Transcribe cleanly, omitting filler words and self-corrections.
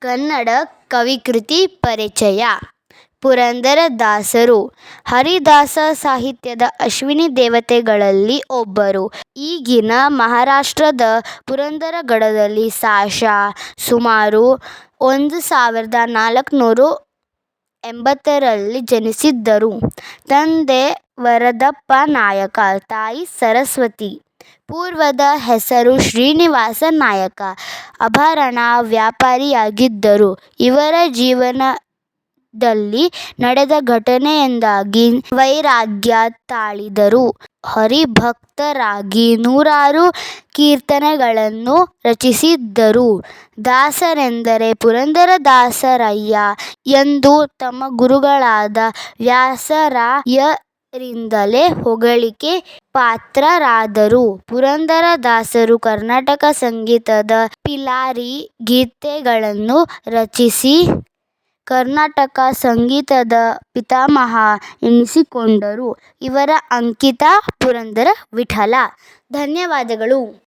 ಕನ್ನಡ ಕವಿಕೃತಿ ಪರಿಚಯ. ಪುರಂದರದಾಸರು ಹರಿದಾಸ ಸಾಹಿತ್ಯದ ಅಶ್ವಿನಿ ದೇವತೆಗಳಲ್ಲಿ ಒಬ್ಬರು. ಈಗಿನ ಮಹಾರಾಷ್ಟ್ರದ ಪುರಂದರಗಡದಲ್ಲಿ ಸುಮಾರು 1480ರಲ್ಲಿ ಜನಿಸಿದ್ದರು. ತಂದೆ ವರದಪ್ಪ ನಾಯಕ, ತಾಯಿ ಸರಸ್ವತಿ. ಪೂರ್ವದ ಹೆಸರು ಶ್ರೀನಿವಾಸ ನಾಯಕ. ಆಭರಣ ವ್ಯಾಪಾರಿಯಾಗಿದ್ದರು. ಇವರ ಜೀವನದಲ್ಲಿ ನಡೆದ ಘಟನೆಯಿಂದಾಗಿ ವೈರಾಗ್ಯ ತಾಳಿದರು. ಹರಿಭಕ್ತರಾಗಿ ನೂರಾರು ಕೀರ್ತನೆಗಳನ್ನು ರಚಿಸಿದ್ದರು. ದಾಸರೆಂದರೆ ಪುರಂದರದಾಸರಯ್ಯ ಎಂದು ತಮ್ಮ ಗುರುಗಳಾದ ವ್ಯಾಸರಾಯರಿಂದಲೇ ಹೊಗಳಿಕೆ ಪಾತ್ರರಾದರು. ಪುರಂದರದಾಸರು ಕರ್ನಾಟಕ ಸಂಗೀತದ ಪಿಲಾರಿ ಗೀತೆಗಳನ್ನು ರಚಿಸಿ ಕರ್ನಾಟಕ ಸಂಗೀತದ ಪಿತಾಮಹ ಎನಿಸಿಕೊಂಡರು. ಇವರ ಅಂಕಿತ ಪುರಂದರ ವಿಠಲ. ಧನ್ಯವಾದಗಳು.